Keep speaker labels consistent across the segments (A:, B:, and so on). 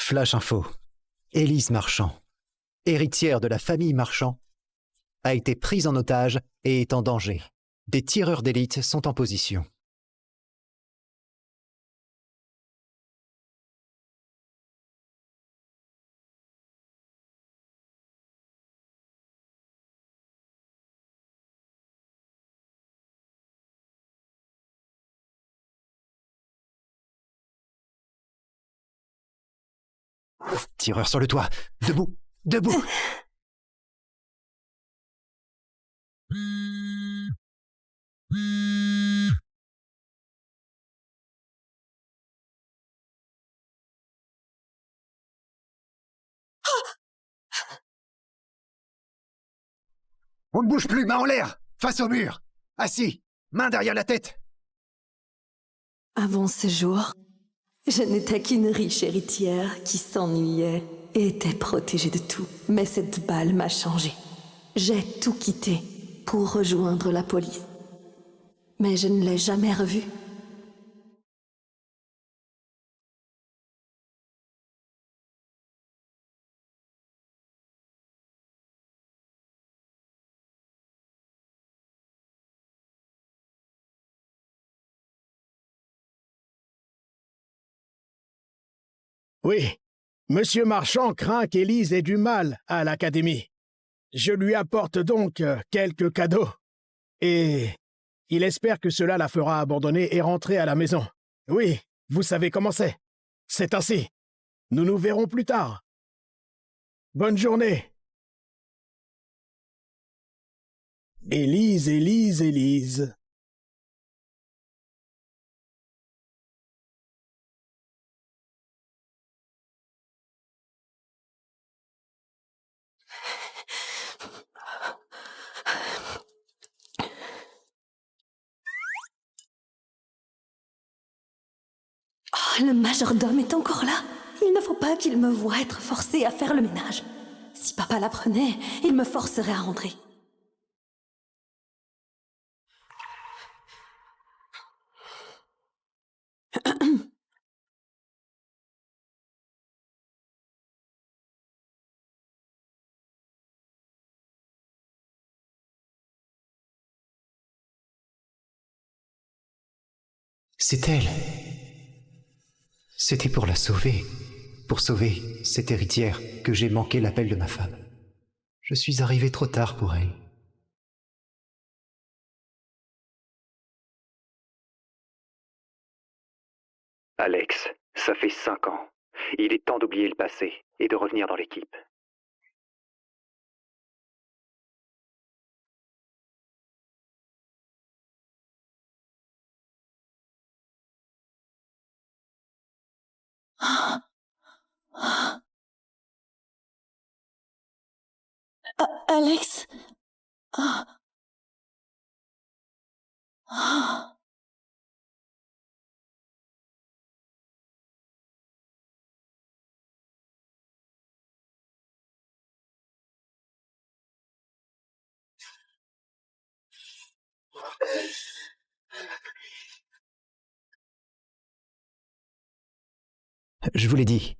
A: Flash info. Élise Marchand, héritière de la famille Marchand, a été prise en otage et est en danger. Des tireurs d'élite sont en position. Tireur sur le toit. Debout. Debout. On ne bouge plus, main en l'air, face au mur. Assis, main derrière la tête.
B: Avant ce jour, je n'étais qu'une riche héritière qui s'ennuyait et était protégée de tout. Mais cette balle m'a changée. J'ai tout quitté pour rejoindre la police. Mais je ne l'ai jamais revue.
C: Oui, Monsieur Marchand craint qu'Élise ait du mal à l'académie. Je lui apporte donc quelques cadeaux. Et il espère que cela la fera abandonner et rentrer à la maison. Oui, vous savez comment c'est. C'est ainsi. Nous nous verrons plus tard. Bonne journée. Élise, Élise, Élise.
B: Oh, le majordome est encore là. Il ne faut pas qu'il me voie être forcée à faire le ménage. Si papa l'apprenait, il me forcerait à rentrer.
A: C'est elle. C'était pour la sauver. Pour sauver cette héritière que j'ai manqué l'appel de ma femme. Je suis arrivé trop tard pour elle.
D: Alex, ça fait 5 ans. Il est temps d'oublier le passé et de revenir dans l'équipe.
B: Alex? Ah. Ah.
A: Je vous l'ai dit,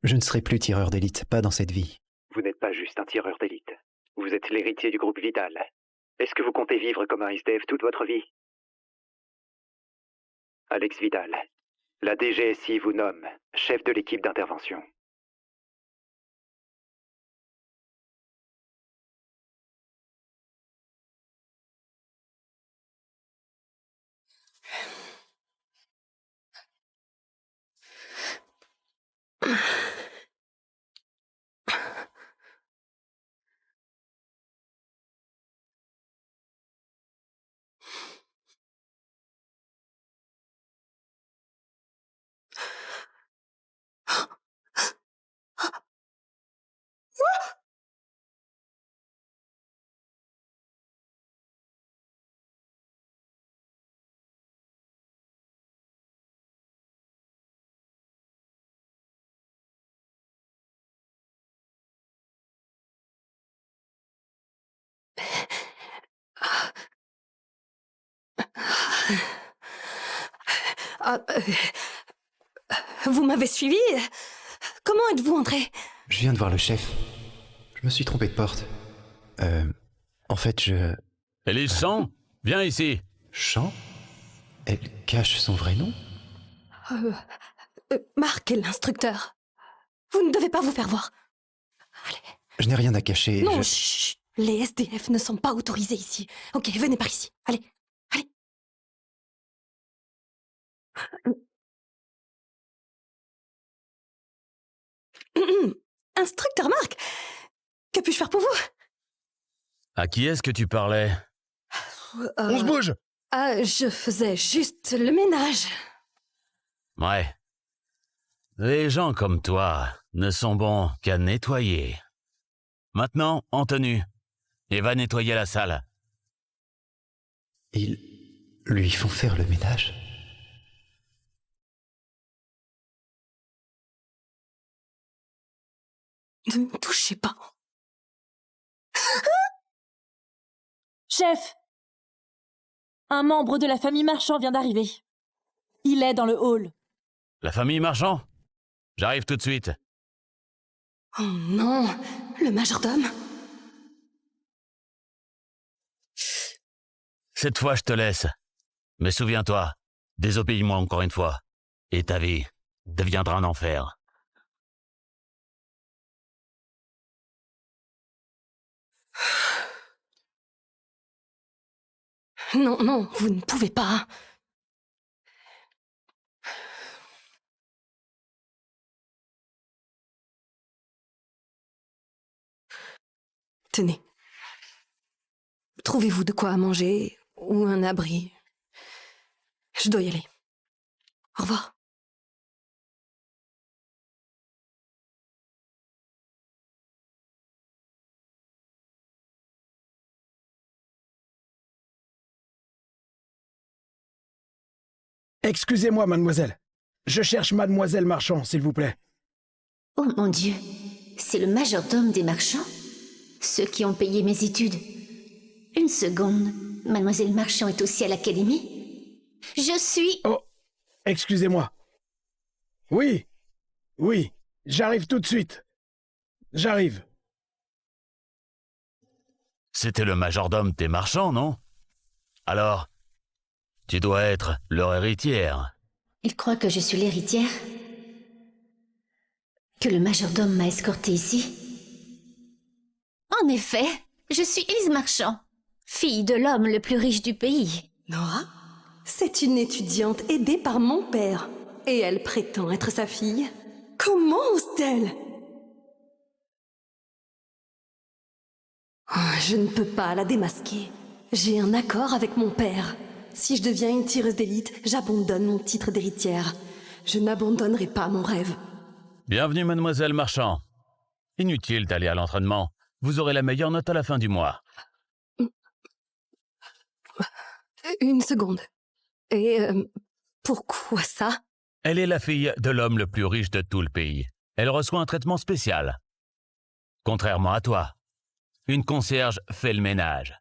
A: je ne serai plus tireur d'élite, pas dans cette vie.
D: Vous n'êtes pas juste un tireur d'élite. Vous êtes l'héritier du groupe Vital. Est-ce que vous comptez vivre comme un SDF toute votre vie? Alex Vidal, la DGSI vous nomme chef de l'équipe d'intervention.
B: Ah, vous m'avez suivi? Comment êtes-vous entré?
A: Je viens de voir le chef. Je me suis trompé de porte. En fait,
E: Élise Chant, viens ici.
A: Chant? Elle cache son vrai nom?
B: Marc est l'instructeur. Vous ne devez pas vous faire voir.
A: Je n'ai rien à cacher.
B: Non, chut. Les SDF ne sont pas autorisés ici. Ok, venez par ici. Allez, allez. Instructeur Marc, que puis-je faire pour vous?
E: À qui est-ce que tu parlais?
C: On se bouge!
B: Je faisais juste le ménage.
E: Ouais. Les gens comme toi ne sont bons qu'à nettoyer. Maintenant, en tenue. Et va nettoyer la salle.
A: Ils lui font faire le ménage?
B: Ne me touchez pas.
F: Chef! Un membre de la famille Marchand vient d'arriver. Il est dans le hall.
E: La famille Marchand? J'arrive tout de suite.
B: Oh non, le majordome.
E: Cette fois, je te laisse. Mais souviens-toi, désobéis-moi encore une fois. Et ta vie deviendra un enfer.
B: Non, non, vous ne pouvez pas. Tenez. Trouvez-vous de quoi à manger ou un abri. Je dois y aller. Au revoir.
C: Excusez-moi, mademoiselle. Je cherche mademoiselle Marchand, s'il vous plaît.
G: Oh mon Dieu, c'est le majordome des marchands? Ceux qui ont payé mes études. Une seconde, mademoiselle Marchand est aussi à l'académie? Je suis...
C: Oh, excusez-moi. Oui, oui, j'arrive tout de suite. J'arrive.
E: C'était le majordome des marchands, non? Alors, tu dois être leur héritière.
G: Il croit que je suis l'héritière? Que le majordome m'a escortée ici? En effet, je suis Élise Marchand, fille de l'homme le plus riche du pays.
B: Nora, c'est une étudiante aidée par mon père. Et elle prétend être sa fille. Comment ose-t-elle? Je ne peux pas la démasquer. J'ai un accord avec mon père. Si je deviens une tireuse d'élite, j'abandonne mon titre d'héritière. Je n'abandonnerai pas mon rêve.
E: Bienvenue, mademoiselle Marchand. Inutile d'aller à l'entraînement. Vous aurez la meilleure note à la fin du mois.
B: Une seconde. Et pourquoi ça?
E: Elle est la fille de l'homme le plus riche de tout le pays. Elle reçoit un traitement spécial. Contrairement à toi, une concierge fait le ménage.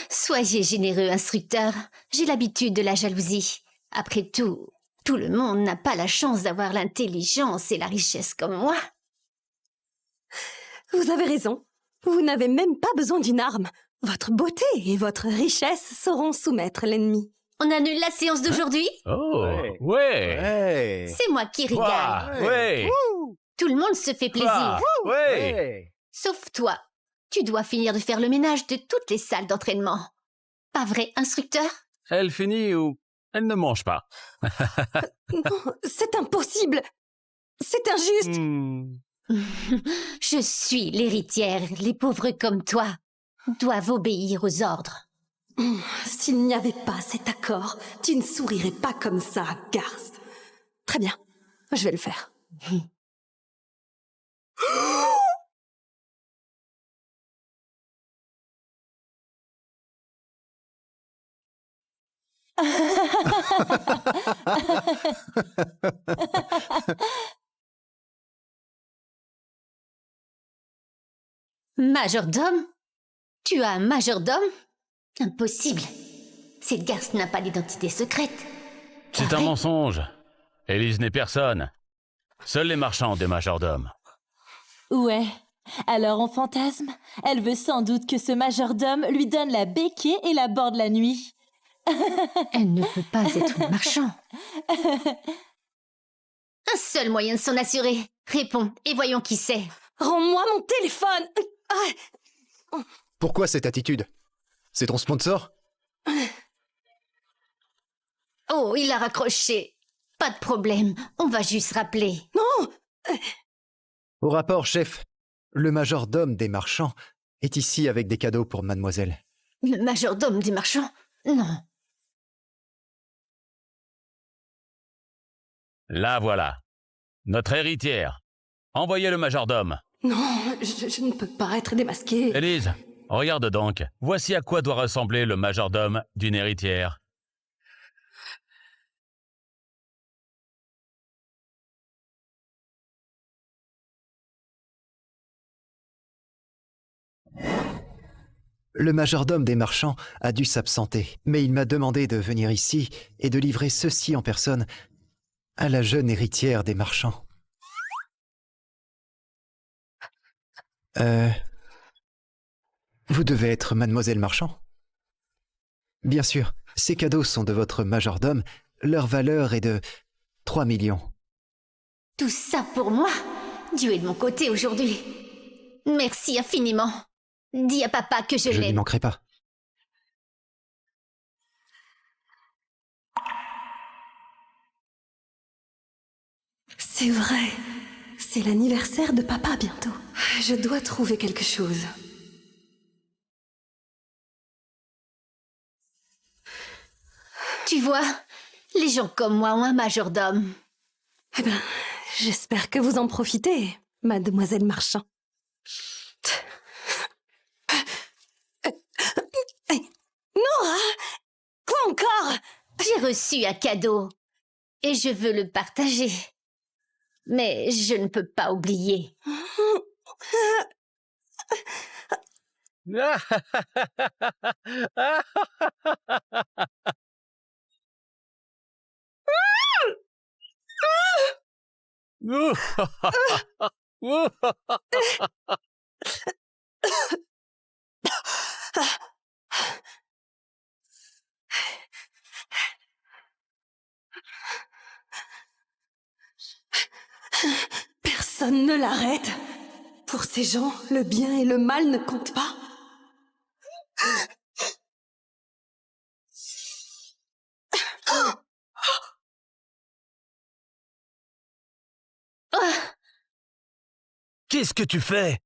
G: Soyez généreux, instructeur. J'ai l'habitude de la jalousie. Après tout, tout le monde n'a pas la chance d'avoir l'intelligence et la richesse comme moi.
B: Vous avez raison. Vous n'avez même pas besoin d'une arme. Votre beauté et votre richesse sauront soumettre l'ennemi.
G: On annule la séance d'aujourd'hui?
E: Oh, ouais.
A: Hey.
G: C'est moi qui régale.
E: Quoi? Ouais.
G: Tout le monde se fait plaisir.
E: Quoi? Ouais.
G: Sauf toi. Tu dois finir de faire le ménage de toutes les salles d'entraînement. Pas vrai, instructeur?
E: Elle finit ou elle ne mange pas.
B: Non, c'est impossible. C'est injuste.
G: Je suis l'héritière. Les pauvres comme toi doivent obéir aux ordres.
B: S'il n'y avait pas cet accord, tu ne sourirais pas comme ça, garce. Très bien, je vais le faire.
G: Majordome? Tu as un majordome? Impossible. Cette garce n'a pas d'identité secrète.
E: C'est un mensonge. Élise n'est personne. Seuls les marchands ont des majordomes.
F: Ouais. Alors on fantasme. Elle veut sans doute que ce majordome lui donne la béquille et la borde la nuit.
G: Elle ne peut pas être marchand. Un seul moyen de s'en assurer. Réponds et voyons qui c'est.
B: Rends-moi mon téléphone.
A: Pourquoi cette attitude? C'est ton sponsor?
G: Oh, il a raccroché. Pas de problème, on va juste rappeler.
B: Non.
A: Au rapport, chef, le majordome des marchands est ici avec des cadeaux pour mademoiselle.
G: Le majordome du marchand? Non.
E: La voilà. Notre héritière. Envoyez le majordome.
B: Non, je ne peux pas être démasquée.
E: Élise, regarde donc. Voici à quoi doit ressembler le majordome d'une héritière.
A: Le majordome des marchands a dû s'absenter, mais il m'a demandé de venir ici et de livrer ceci en personne à la jeune héritière des marchands. Vous devez être mademoiselle Marchand? Bien sûr, ces cadeaux sont de votre majordome. Leur valeur est de 3 millions.
G: Tout ça pour moi? Dieu est de mon côté aujourd'hui. Merci infiniment. Dis à papa que je
A: Je n'y
G: l'aime.
A: manquerai pas.
B: C'est vrai. C'est l'anniversaire de papa bientôt. Je dois trouver quelque chose.
G: Tu vois, les gens comme moi ont un majordome.
B: Eh ben, j'espère que vous en profitez, mademoiselle Marchand. Nora! Quoi encore?
G: J'ai reçu un cadeau et je veux le partager. Mais je ne peux pas oublier.
B: Personne ne l'arrête. Pour ces gens, le bien et le mal ne comptent pas.
E: Qu'est-ce que tu fais?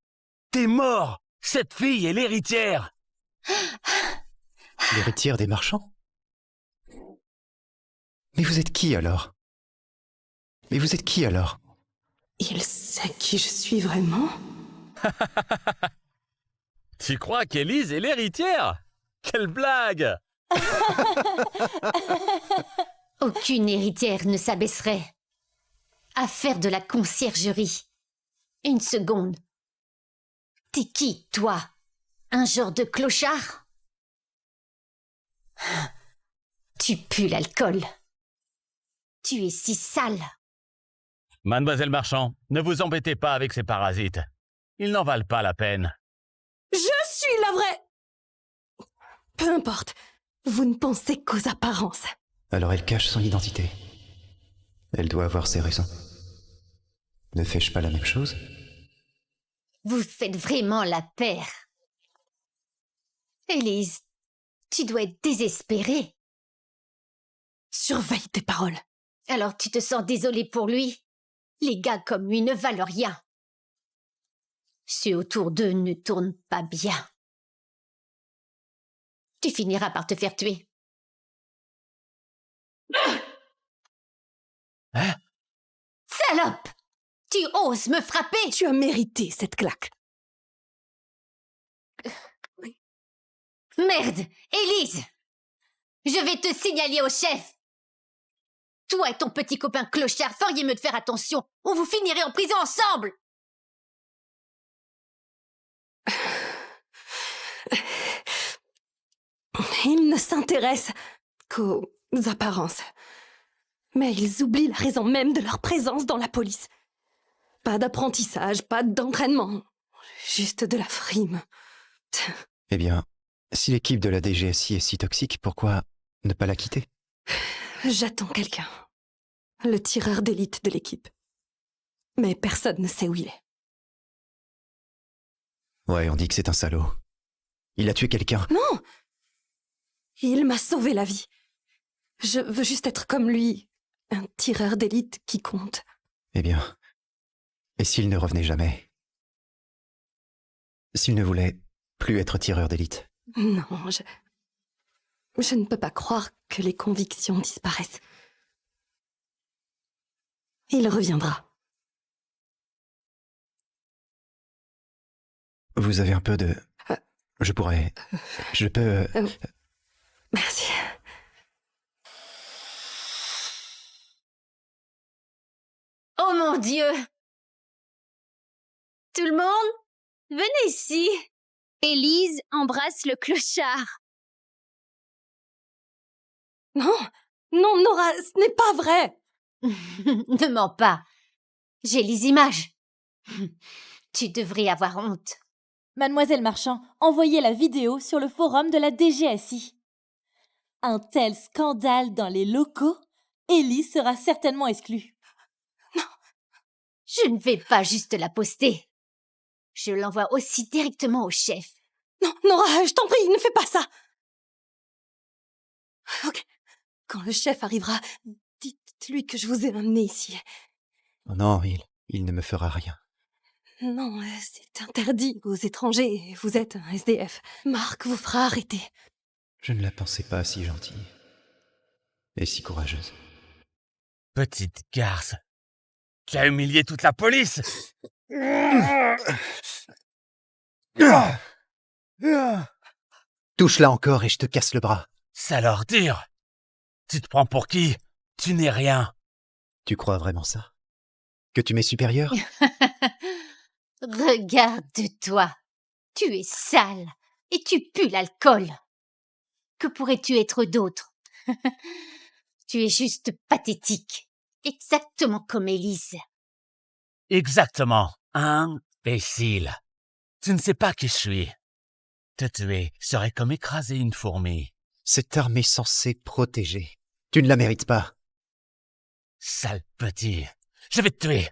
E: T'es mort! Cette fille est l'héritière!
A: L'héritière des marchands? Mais vous êtes qui alors?
B: Il sait qui je suis vraiment?
E: Tu crois qu'Élise est l'héritière? Quelle blague!
G: Aucune héritière ne s'abaisserait à faire de la conciergerie. Une seconde. T'es qui, toi? Un genre de clochard? Tu pues l'alcool. Tu es si sale.
E: Mademoiselle Marchand, ne vous embêtez pas avec ces parasites. Ils n'en valent pas la peine.
B: Je suis la vraie! Peu importe. Vous ne pensez qu'aux apparences.
A: Alors elle cache son identité. Elle doit avoir ses raisons. Ne fais-je pas la même chose?
G: Vous faites vraiment la paire. Élise, tu dois être désespérée.
B: Surveille tes paroles.
G: Alors tu te sens désolée pour lui? Les gars comme lui ne valent rien. Ceux autour d'eux ne tournent pas bien. Tu finiras par te faire tuer.
E: Hein?
G: Salope! Tu oses me frapper?
B: Tu as mérité cette claque.
G: Merde! Élise! Je vais te signaler au chef! Toi et ton petit copain clochard feriez mieux de faire attention, ou vous finirez en prison ensemble!
B: Ils ne s'intéressent qu'aux apparences. Mais ils oublient la raison même de leur présence dans la police. Pas d'apprentissage, pas d'entraînement. Juste de la frime.
A: Eh bien, si l'équipe de la DGSI est si toxique, pourquoi ne pas la quitter?
B: J'attends quelqu'un. Le tireur d'élite de l'équipe. Mais personne ne sait où il est.
A: Ouais, on dit que c'est un salaud. Il a tué quelqu'un.
B: Non! Il m'a sauvé la vie. Je veux juste être comme lui. Un tireur d'élite qui compte.
A: Eh bien, et s'il ne revenait jamais? S'il ne voulait plus être tireur d'élite?
B: Non, je ne peux pas croire que les convictions disparaissent. Il reviendra.
A: Vous avez un peu de... Je peux...
B: Merci.
G: Oh mon Dieu! Tout le monde, venez ici! Élise embrasse le clochard.
B: Non, non, Nora, ce n'est pas vrai.
G: Ne mens pas. J'ai les images. Tu devrais avoir honte.
F: Mademoiselle Marchand, envoyez la vidéo sur le forum de la DGSI. Un tel scandale dans les locaux, Ellie sera certainement exclue.
G: Je ne vais pas juste la poster. Je l'envoie aussi directement au chef.
B: Non, Nora, je t'en prie, ne fais pas ça. Ok. Quand le chef arrivera, dites-lui que je vous ai amené ici.
A: Oh non, il ne me fera rien.
B: Non, c'est interdit aux étrangers. Vous êtes un SDF. Marc vous fera arrêter.
A: Je ne la pensais pas si gentille. Et si courageuse.
E: Petite garce. Tu as humilié toute la police.
A: Touche-la encore et je te casse le bras.
E: Sale ordure. Tu te prends pour qui? Tu n'es rien.
A: Tu crois vraiment ça? Que tu m'es supérieur?
G: Regarde-toi. Tu es sale et tu pues l'alcool. Que pourrais-tu être d'autre? Tu es juste pathétique. Exactement comme Élise.
E: Exactement. Imbécile. Tu ne sais pas qui je suis. Te tuer serait comme écraser une fourmi.
A: Cette arme est censée protéger. Tu ne la mérites pas.
E: Sale petit. Je vais te tuer.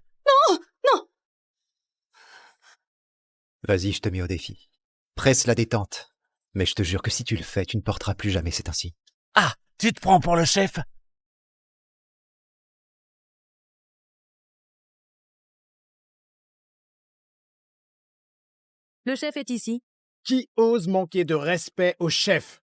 A: Vas-y, je te mets au défi. Presse la détente. Mais je te jure que si tu le fais, tu ne porteras plus jamais cet insigne.
E: Ah, tu te prends pour le chef?
H: Le chef est ici.
C: Qui ose manquer de respect au chef?